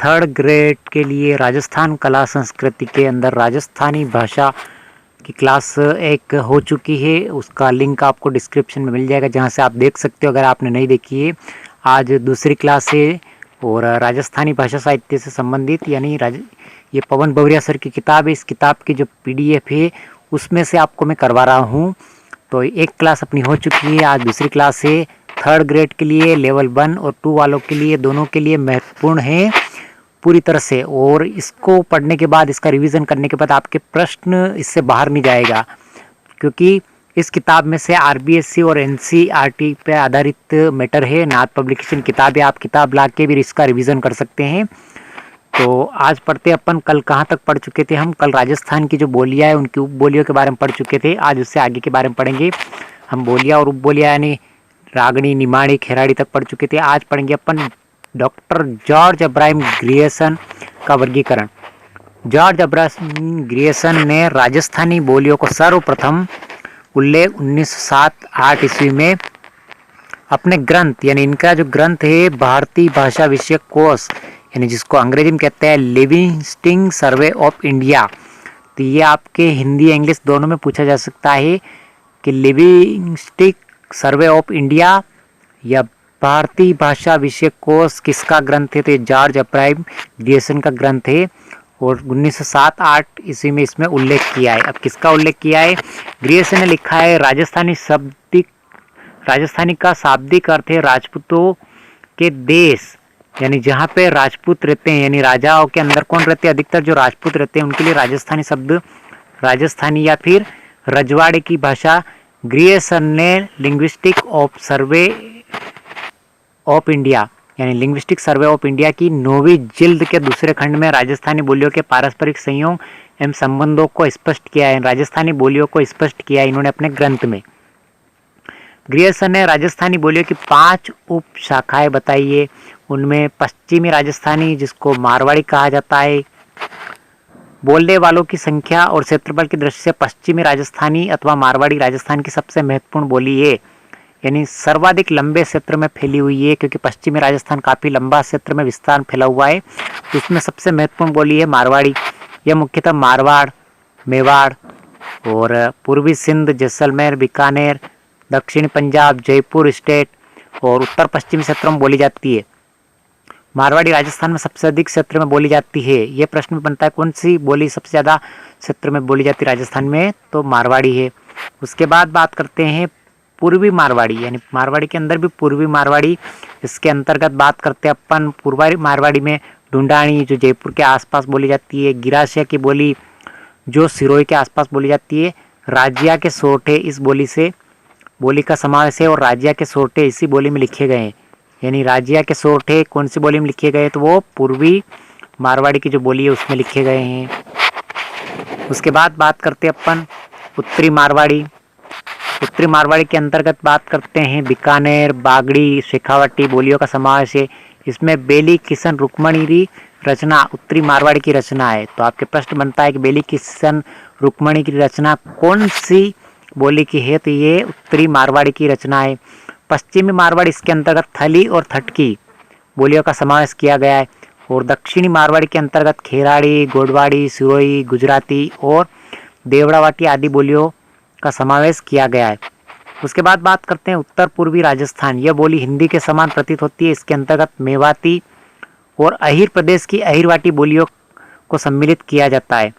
Third grade के लिए राजस्थान कला संस्कृति के अंदर राजस्थानी भाषा की क्लास एक हो चुकी है। उसका लिंक आपको डिस्क्रिप्शन में मिल जाएगा, जहां से आप देख सकते हो अगर आपने नहीं देखी है। आज दूसरी क्लास है और राजस्थानी भाषा साहित्य से संबंधित ये पवन बवरिया सर की किताब है। इस किताब की जो PDF है उसमें से आपको मैं करवा रहा हूँ। तो एक क्लास अपनी हो चुकी है, आज दूसरी क्लास है। थर्ड ग्रेड के लिए लेवल 1 और 2 वालों के लिए, दोनों के लिए महत्वपूर्ण है पूरी तरह से। और इसको पढ़ने के बाद, इसका रिवीजन करने के बाद आपके प्रश्न इससे बाहर नहीं जाएगा, क्योंकि इस किताब में से RBSC और NCERT पे आधारित मैटर है। नाथ पब्लिकेशन किताब है, आप किताब ला के भी इसका रिवीजन कर सकते हैं। तो आज पढ़ते अपन, कल कहाँ तक पढ़ चुके थे हम? कल राजस्थान की जो बोलियाँ है उनकी उप बोलियों के बारे में पढ़ चुके थे। आज उससे आगे के बारे में पढ़ेंगे हम। बोलियाँ और उप बोलियाँ यानी रागनी, निमाड़ी, खेराड़ी तक पढ़ चुके थे। आज पढ़ेंगे अपन डॉक्टर जॉर्ज अब्राहम ग्रियर्सन का वर्गीकरण। जॉर्ज अब्राहम ग्रियर्सन ने राजस्थानी बोलियों को सर्वप्रथम उल्लेख 1907-8 ईस्वी में अपने ग्रंथ, यानी इनका जो ग्रंथ है भारतीय भाषा विषयक कोश, यानी जिसको अंग्रेजी में कहते हैं लिविंगस्टन सर्वे ऑफ इंडिया। तो ये आपके हिंदी इंग्लिश दोनों में पूछा जा सकता है कि लिविंगस्टन सर्वे ऑफ इंडिया या भारतीय भाषा विषयक कोश किसका ग्रंथ है? तो ये जॉर्ज अब्राहम ग्रियर्सन का ग्रंथ है और 1907-8 ईस्वी में इसमें उल्लेख किया है। अब किसका उल्लेख किया है? ग्रियर्सन ने लिखा है राजस्थानी का शाब्दिक अर्थ है राजपूतों के देश, यानी जहाँ पे राजपूत रहते हैं, यानी राजाओं के अंदर कौन रहते हैं? अधिकतर जो राजपूत रहते हैं उनके लिए राजस्थानी शब्द राजस्थानी या फिर रजवाड़े की भाषा। ग्रियर्सन ने linguistic of survey of India, यानी लिंग्विस्टिक सर्वे ऑफ इंडिया की 9वीं जिल्द के दूसरे खंड में राजस्थानी बोलियों के पारस्परिक संयोग एवं संबंधों को स्पष्ट किया है। राजस्थानी बोलियों को स्पष्ट किया है इन्होंने अपने ग्रंथ में। ग्रियर्सन ने राजस्थानी बोलियों की 5 उप शाखाएं बताई है। उनमें पश्चिमी राजस्थानी, जिसको मारवाड़ी कहा जाता है, बोलने वालों की संख्या और क्षेत्रफल की दृष्टि से पश्चिमी राजस्थानी अथवा मारवाड़ी राजस्थान की सबसे महत्वपूर्ण बोली है, यानी सर्वाधिक लंबे क्षेत्र में फैली हुई है, क्योंकि पश्चिमी राजस्थान काफ़ी लंबा क्षेत्र में विस्तार फैला हुआ है। तो उसमें सबसे महत्वपूर्ण बोली है मारवाड़ी। यह मुख्यतः मारवाड़, मेवाड़ और पूर्वी सिंध, जैसलमेर, बीकानेर, दक्षिणी पंजाब, जयपुर स्टेट और उत्तर पश्चिमी क्षेत्रों में बोली जाती है। मारवाड़ी राजस्थान में सबसे अधिक क्षेत्र में बोली जाती है। ये प्रश्न बनता है कौन सी बोली सबसे ज़्यादा क्षेत्र में बोली जाती है राजस्थान में? तो मारवाड़ी है। उसके बाद बात करते हैं पूर्वी मारवाड़ी, यानी मारवाड़ी के अंदर भी पूर्वी मारवाड़ी। इसके अंतर्गत बात करते हैं अपन पूर्वी मारवाड़ी में ढूंढानी, जो जयपुर के आसपास बोली जाती है, गिरासिया की बोली जो सिरोही के आसपास बोली जाती है, राजिया के सोरठे इस बोली का समावेश है और राजिया के सोरठे इसी बोली में लिखे गए हैं। यानी राजिया के सोरठे कौन सी बोली में लिखे गए? तो वो पूर्वी मारवाड़ी की जो बोली है उसमें लिखे गए हैं। उसके बाद बात करते हैं अपन उत्तरी मारवाड़ी। उत्तरी मारवाड़ी के अंतर्गत बात करते हैं बीकानेर, बागड़ी, शेखावटी बोलियों का समावेश है। इसमें बेली किशन रुक्मणी रचना उत्तरी मारवाड़ी की रचना है। तो आपके प्रश्न बनता है कि बेली किशन रुक्मणी की रचना कौन सी बोली की है? तो ये उत्तरी मारवाड़ी की रचना है। पश्चिमी मारवाड़ी, इसके अंतर्गत थली और थटकी बोलियों का समावेश किया गया है और दक्षिणी मारवाड़ी के अंतर्गत खेराड़ी, गोडवाड़ी, सिरोही, गुजराती और देवड़ावाटी आदि बोलियों का समावेश किया गया है। उसके बाद बात करते हैं उत्तर पूर्वी राजस्थान। यह बोली हिंदी के समान प्रतीत होती है। इसके अंतर्गत मेवाती और अहिर प्रदेश की अहिरवाटी बोलियों को सम्मिलित किया जाता है।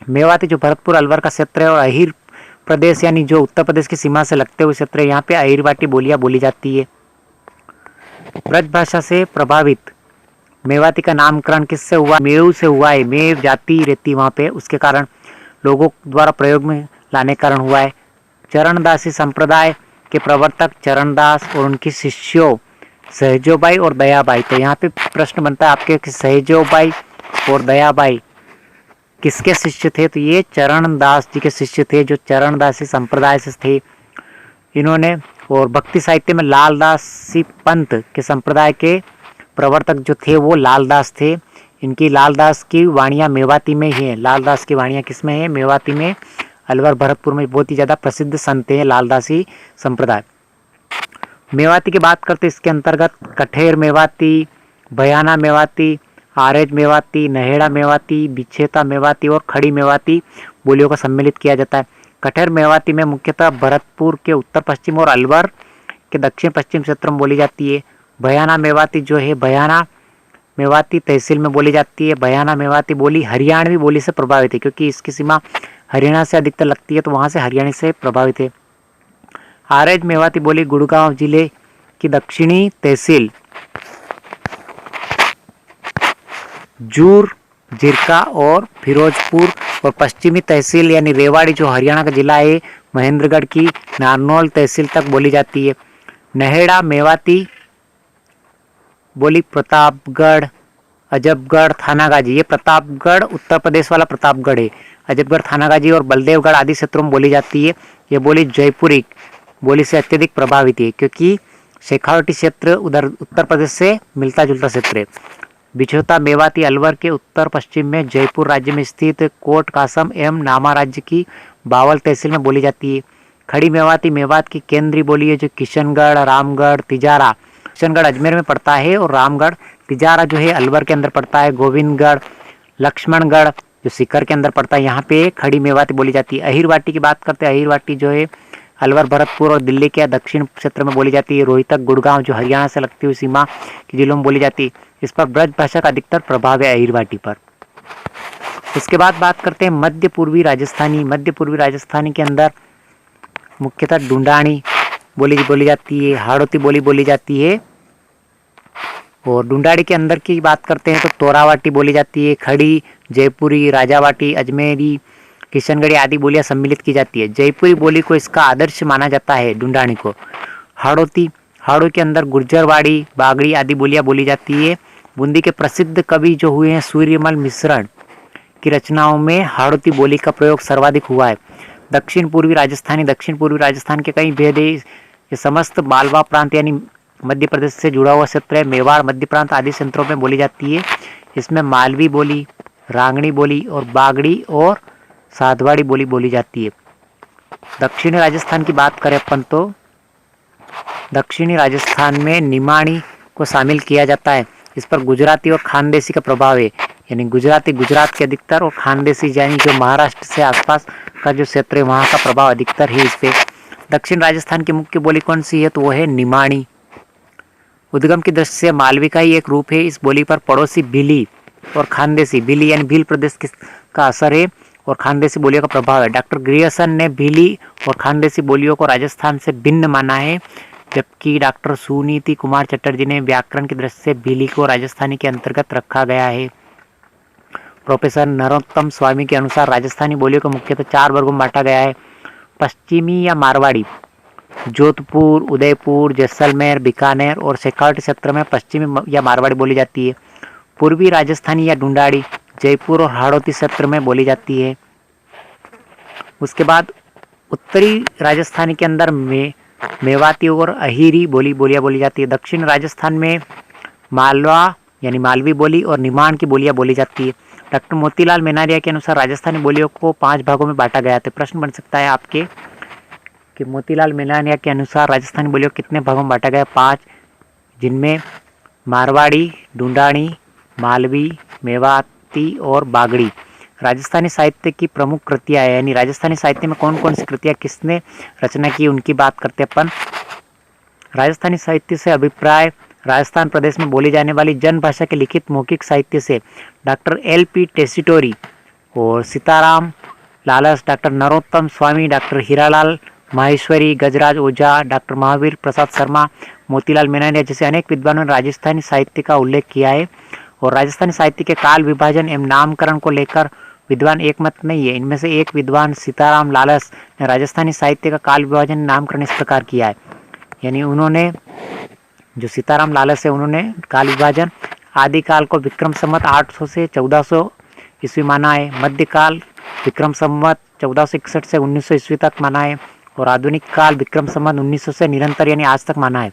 मेवाती जो भरतपुर अलवर का क्षेत्र है और अहिर प्रदेश यानी जो उत्तर प्रदेश की सीमा से लगते हुए क्षेत्र है, यहाँ पे अहिरवाटी बोलियां बोली जाती है। ब्रज भाषा से प्रभावित मेवाती का नामकरण किससे हुआ? मेव से हुआ है। मेव जाति रहती वहाँ पे, उसके कारण लोगों द्वारा प्रयोग में लाने कारण हुआ है। चरणदासी संप्रदाय के प्रवर्तक चरणदास और उनकी शिष्यों सहजोबाई और दयाबाई। तो यहाँ पे प्रश्न बनता है आपके कि सहजोबाई और दयाबाई किसके शिष्य थे? तो ये चरणदास जी के शिष्य थे, जो चरणदासी संप्रदाय से थे इन्होंने। और भक्ति साहित्य में लालदासी पंथ के संप्रदाय के प्रवर्तक जो थे वो लालदास थे। इनकी लालदास की वाणियाँ मेवाती में ही हैं। लालदास की वाणियाँ किस में है? मेवाती में। अलवर भरतपुर में बहुत ही ज़्यादा प्रसिद्ध संत हैं लालदासी संप्रदाय। मेवाती की बात करते इसके अंतर्गत कठेर मेवाती, भयाना मेवाती आरज मेवाती, नहेड़ा मेवाती, बिछेता मेवाती और खड़ी मेवाती बोलियों का सम्मिलित किया जाता है। कठेर मेवाती में मुख्यतः भरतपुर के उत्तर पश्चिम और अलवर के दक्षिण पश्चिम क्षेत्र में बोली जाती है। बयाना मेवाती जो है, बयाना मेवाती तहसील में बोली जाती है। बयाना मेवाती बोली हरियाणवी बोली से प्रभावित है, क्योंकि इसकी सीमा हरियाणा से अधिकतर लगती है, तो वहाँ से हरियाणा से प्रभावित है। आरज मेवाती बोली गुड़गांव जिले की दक्षिणी तहसील जूर, जिरका और फिरोजपुर और पश्चिमी तहसील यानी रेवाड़ी जो हरियाणा का जिला है महेंद्रगढ़ की नारनौल तहसील तक बोली जाती है। नहेड़ा मेवाती बोली प्रतापगढ़, अजबगढ़, थानागाजी, ये प्रतापगढ़ उत्तर प्रदेश वाला प्रतापगढ़ है। अजबगढ़, थानागाजी और बलदेवगढ़ आदि क्षेत्रों में बोली जाती है। ये बोली जयपुरी बोली से अत्यधिक प्रभावित है, क्योंकि शेखावटी क्षेत्र उधर उत्तर प्रदेश से मिलता जुलता क्षेत्र है। बिछोता मेवाती अलवर के उत्तर पश्चिम में जयपुर राज्य में स्थित कोट कासम एवं नामा राज्य की बावल तहसील में बोली जाती है। खड़ी मेवाती मेवात की केंद्रीय बोली है, जो किशनगढ़, रामगढ़, तिजारा, किशनगढ़ अजमेर में पड़ता है और रामगढ़ तिजारा जो है अलवर के अंदर पड़ता है। गोविंदगढ़, लक्ष्मणगढ़ जो सीकर के अंदर पड़ता है, यहाँ पे खड़ी मेवाती बोली जाती है। अहिरवाटी की बात करते हैं, अहिरवाटी जो है अलवर, भरतपुर और दिल्ली के दक्षिण क्षेत्र में बोली जाती है। रोहतक, गुड़गांव जो हरियाणा से लगती हुई सीमा के जिलों में बोली जाती है। इस पर ब्रज भाषा का अधिकतर प्रभाव है अहिरवाटी पर। इसके बाद बात करते हैं मध्य पूर्वी राजस्थानी। मध्य पूर्वी राजस्थानी के अंदर मुख्यतः ढूंढानी बोली जाती है, हाड़ौती बोली जाती है। और ढूंढाड़ी के अंदर की बात करते हैं तो तोरावाटी बोली जाती है। खड़ी, जयपुरी, राजावाटी, अजमेरी, किशनगढ़ी आदि बोलियां सम्मिलित की जाती है। जयपुरी बोली को इसका आदर्श माना जाता है ढूंढानी को। हाड़ो के अंदर गुर्जरवाड़ी, बागड़ी आदि बोलियां बोली जाती है। बूंदी के प्रसिद्ध कवि जो हुए हैं सूर्यमल मिश्रण की रचनाओं में हाड़ौती बोली का प्रयोग सर्वाधिक हुआ है। दक्षिण पूर्वी राजस्थान के कई भेद है। ये समस्त मालवा प्रांत यानी मध्य प्रदेश से जुड़ा हुआ क्षेत्र है। मेवाड़, मध्य प्रांत आदि क्षेत्रों में बोली जाती है। इसमें मालवी बोली, रांगड़ी बोली और बागड़ी और साधवाड़ी बोली जाती है। दक्षिणी राजस्थान की बात करें अपन तो दक्षिणी राजस्थान में निमाणी को शामिल किया जाता है। इस पर गुजराती और खानदेशी का प्रभाव है, यानी गुजराती गुजरात के अधिकतर और खानदेशी यानी जो महाराष्ट्र से आसपास का जो क्षेत्र है वहाँ का प्रभाव अधिकतर है इस पे। दक्षिण राजस्थान की मुख्य बोली कौन सी है तो वो है निमाणी। उद्गम की दृष्टि से मालवी का ही एक रूप है। इस बोली पर पड़ोसी भीली और खानदेशी, भीली यानी भील प्रदेश का असर है और खानदेशी बोलियों का प्रभाव है। डॉक्टर ग्रियर्सन ने भीली और खानदेशी बोलियों को राजस्थान से भिन्न माना है, जबकि डॉक्टर सुनीति कुमार चटर्जी ने व्याकरण की दृष्टि से भीली को राजस्थानी के अंतर्गत रखा गया है। प्रोफेसर नरोत्तम स्वामी के अनुसार राजस्थानी बोलियों को मुख्यतः 4 वर्गों में बांटा गया है। पश्चिमी या मारवाड़ी, जोधपुर, उदयपुर, जैसलमेर, बीकानेर और शेखावटी क्षेत्र में पश्चिमी या मारवाड़ी बोली जाती है। पूर्वी राजस्थानी या ढूंढाड़ी जयपुर और हाड़ौती क्षेत्र में बोली जाती है। उसके बाद उत्तरी राजस्थानी के अंदर मेवाती और अहिरी बोलियां बोली जाती है। दक्षिण राजस्थान में मालवा यानी मालवी बोली और निमाण की बोलियां बोली जाती है। डॉक्टर मोतीलाल मेनारिया के अनुसार राजस्थानी बोलियों को 5 भागों में बांटा गया था। प्रश्न बन सकता है आपके कि मोतीलाल मेनारिया के अनुसार राजस्थानी बोलियों को कितने भागों में बांटा गया? 5, जिनमें मारवाड़ी, ढूंढानी, मालवी, मेवाती और बागड़ी। राजस्थानी साहित्य की प्रमुख कृतियाँ है, यानी राजस्थानी साहित्य में कौन कौन सी कृतियाँ किसने रचना की उनकी बात करते अपन। राजस्थानी साहित्य से अभिप्राय राजस्थान प्रदेश में बोली जाने वाली जन भाषा के लिखित मौखिक साहित्य से डॉक्टर LP टेसिटोरी और सीताराम लालस, डॉक्टर नरोत्तम स्वामी, डॉक्टर हीरालाल माहेश्वरी, गजराज ओझा, डॉक्टर महावीर प्रसाद शर्मा, मोतीलाल मेनारिया जैसे अनेक विद्वानों ने राजस्थानी साहित्य का उल्लेख किया है। और राजस्थानी साहित्य के काल विभाजन एवं नामकरण को लेकर विद्वान एकमत नहीं है। इनमें से एक विद्वान सीताराम लालस ने राजस्थानी साहित्य का काल विभाजन नामकरण इस प्रकार किया है, यानी उन्होंने जो सीताराम लालस है उन्होंने काल विभाजन आदिकाल को विक्रम संवत 800 से 1400 ईस्वी माना है, मध्यकाल विक्रम संवत 1461 से 1900 ईस्वी तक माना है और आधुनिक काल विक्रम संवत 1900 से निरंतर यानी आज तक माना है।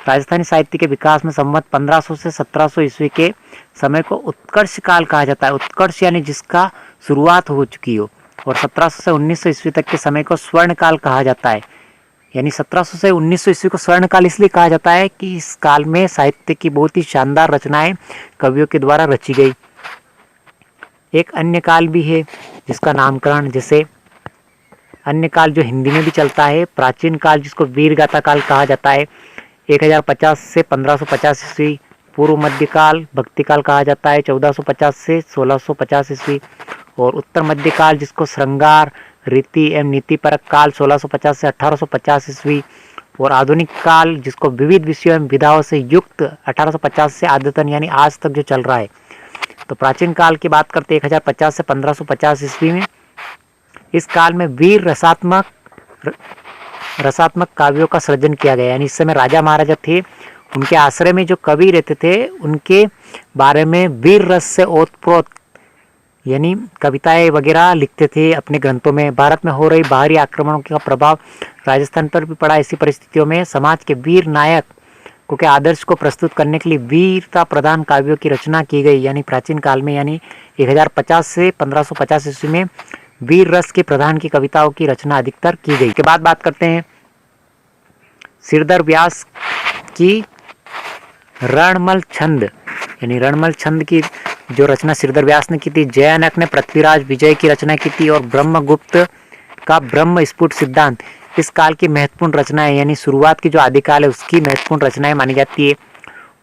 राजस्थानी साहित्य के विकास में संवत 1500 से 1700 ईस्वी के समय को उत्कर्ष काल कहा जाता है। उत्कर्ष यानी जिसका शुरुआत हो चुकी हो, और 1700 से 1900 ईस्वी तक के समय को स्वर्ण काल कहा जाता है। यानी 1700 से 1900 ईस्वी को स्वर्ण काल इसलिए कहा जाता है कि इस काल में साहित्य की बहुत ही शानदार रचनाएं कवियों के द्वारा रची गई। एक अन्य काल भी है जिसका नामकरण, जैसे अन्य काल जो हिंदी में भी चलता है, प्राचीन काल जिसको वीर गाथा काल कहा जाता है, 1050 से 1550 ईस्वी। पूर्व मध्यकाल भक्ति काल कहा जाता है, 1450 से 1650 ईस्वी। और उत्तर मध्यकाल जिसको श्रृंगार रीति एवं नीति परक काल 1650 से 1850 ईस्वी। और आधुनिक काल जिसको विविध विषयों एवं विधाओं से युक्त 1850 से आद्यतन यानी आज तक जो चल रहा है। तो प्राचीन काल की बात करते 1050 से 1550 ईस्वी में। इस काल में वीर रसात्मक काव्यों का सृजन किया गया, यानी इस समय राजा महाराजा थे, उनके आश्रय में जो कवि रहते थे उनके बारे में वीर रस से ओतप्रोत यानी कविताएं वगैरह लिखते थे अपने ग्रंथों में। भारत में हो रही बाहरी आक्रमणों का प्रभाव राजस्थान पर भी पड़ा। ऐसी परिस्थितियों में समाज के वीर नायक को के आदर्श को प्रस्तुत करने के लिए वीरता प्रधान काव्यों की रचना की गई, यानी प्राचीन काल में, यानी 1050 से 1550 ईस्वी में वीर रस के प्रधान की कविताओं की रचना अधिकतर की गई। के बाद बात करते हैं सिरदर व्यास की रणमल छंद, यानी रणमल छंद की जो रचना सिरदर व्यास ने की थी। जयानक ने पृथ्वीराज विजय की रचना की थी। और ब्रह्मगुप्त का ब्रह्म स्फुट सिद्धांत इस काल की महत्वपूर्ण रचना है, यानी शुरुआत की जो आदिकाल है उसकी महत्वपूर्ण रचनाएं मानी जाती है।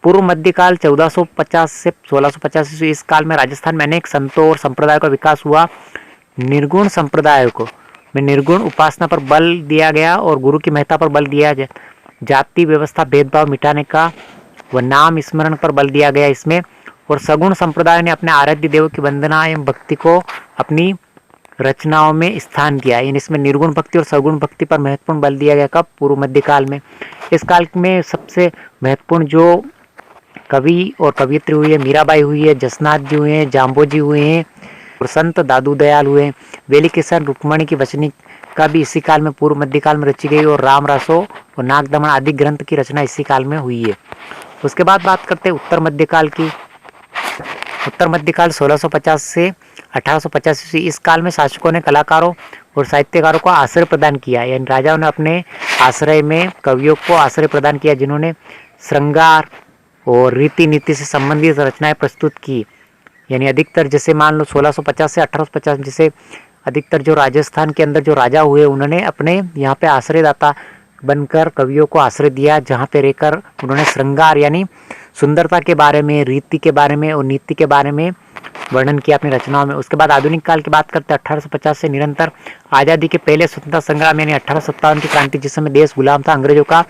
पूर्व मध्यकाल 1450 से 1650 ईस्वी। इस काल में राजस्थान में अनेक संतों और संप्रदायों का विकास हुआ। निर्गुण संप्रदाय को में निर्गुण उपासना पर बल दिया गया और गुरु की महत्ता पर बल दिया गया। जाति व्यवस्था भेदभाव मिटाने का व नाम स्मरण पर बल दिया गया इसमें। और सगुण संप्रदाय ने अपने आराध्य देवों की वंदना एवं भक्ति को अपनी रचनाओं में स्थान दिया। इसमें निर्गुण भक्ति और सगुण भक्ति पर महत्वपूर्ण बल दिया गया। कब? पूर्व मध्यकाल में। इस काल में सबसे महत्वपूर्ण जो कवि और कवियत्री हुई है, मीराबाई हुई है, जसनाथ जी हुए हैं, जाम्बोजी हुए हैं और संत दादू दयाल हुए हैं। वेली किशन रुक्मणी की वचनी का भी इसी काल में पूर्व मध्यकाल में रची गई। और राम रासो और नागदमन आदि ग्रंथ की रचना इसी काल में हुई है। उसके बाद बात करते हैं उत्तर मध्यकाल की। उत्तर मध्यकाल 1650 से 1850 ईस्वी। इस काल में शासकों ने कलाकारों और साहित्यकारों को आश्रय प्रदान किया, यानी राजाओं ने अपने आश्रय में कवियों को आश्रय प्रदान किया जिन्होंने श्रृंगार और रीति नीति से संबंधित रचनाएं प्रस्तुत की। यानी अधिकतर जैसे मान लो 1650 से 1850 जैसे अधिकतर जो राजस्थान के अंदर जो राजा हुए उन्होंने अपने यहाँ पे आश्रयदाता बनकर कवियों को आश्रय दिया, जहाँ पे रहकर उन्होंने श्रृंगार यानी सुंदरता के बारे में, रीति के बारे में और नीति के बारे में वर्णन किया अपनी रचनाओं में। उसके बाद आधुनिक काल की बात करते हैं 1850 से निरंतर आज़ादी के पहले स्वतंत्रता संग्राम यानी 1857 की क्रांति, जिस समय देश गुलाम था अंग्रेजों का।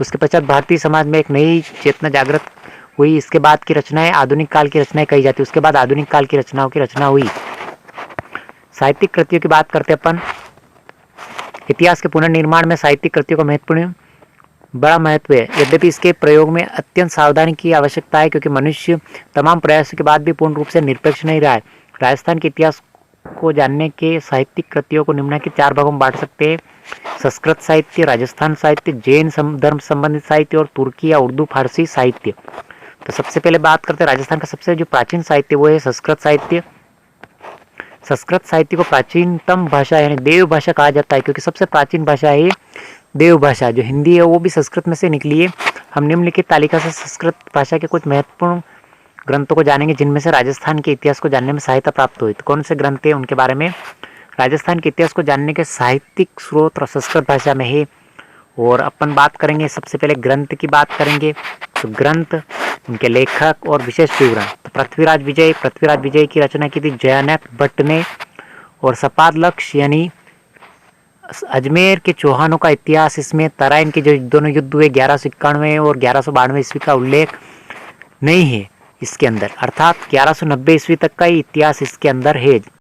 उसके पश्चात भारतीय समाज में एक नई चेतना जागृत हुई। इसके बाद की रचनाएं आधुनिक काल की रचनाएं कही जाती है। उसके बाद आधुनिक काल की रचनाओं की रचना हुई। साहित्यिक कृतियों की बात करते अपन। इतिहास के पुनर्निर्माण में साहित्यिक कृतियों का महत्वपूर्ण बड़ा महत्व है, यद्यपि इसके प्रयोग में अत्यंत सावधानी की आवश्यकता है क्योंकि मनुष्य तमाम प्रयासों के बाद भी पूर्ण रूप से निरपेक्ष नहीं रहा है। राजस्थान के इतिहास को जानने के साहित्यिक कृतियों को निम्नलिखित 4 भागों में बांट सकते हैं: संस्कृत साहित्य, राजस्थान साहित्य, जैन धर्म संबंधित साहित्य और तुर्की या उर्दू फारसी साहित्य। तो सबसे पहले बात करते हैं राजस्थान का सबसे जो प्राचीन साहित्य वो है संस्कृत साहित्य। संस्कृत साहित्य को प्राचीनतम भाषा यानी देव भाषा कहा जाता है क्योंकि सबसे प्राचीन भाषा है देव भाषा। जो हिंदी है वो भी संस्कृत में से निकली है। हम निम्नलिखित तालिका से संस्कृत भाषा के कुछ महत्वपूर्ण ग्रंथों को जानेंगे जिनमें से राजस्थान के इतिहास को जानने में सहायता प्राप्त हुई। तो कौन से ग्रंथ है उनके बारे में। राजस्थान के इतिहास को जानने के साहित्यिक स्रोत संस्कृत भाषा में है। और अपन बात करेंगे सबसे पहले ग्रंथ की बात करेंगे। तो ग्रंथ, उनके लेखक और विशेष विवरण। तो पृथ्वीराज विजय की रचना की थी जयानक भट्ट ने। और सपाद लक्ष्य यानी अजमेर के चौहानों का इतिहास, इसमें तराइन के जो दोनों युद्ध हुए 1191 और 1192 ईस्वी का उल्लेख नहीं है इसके अंदर, अर्थात 1190 ईस्वी तक का ही इतिहास इसके अंदर है।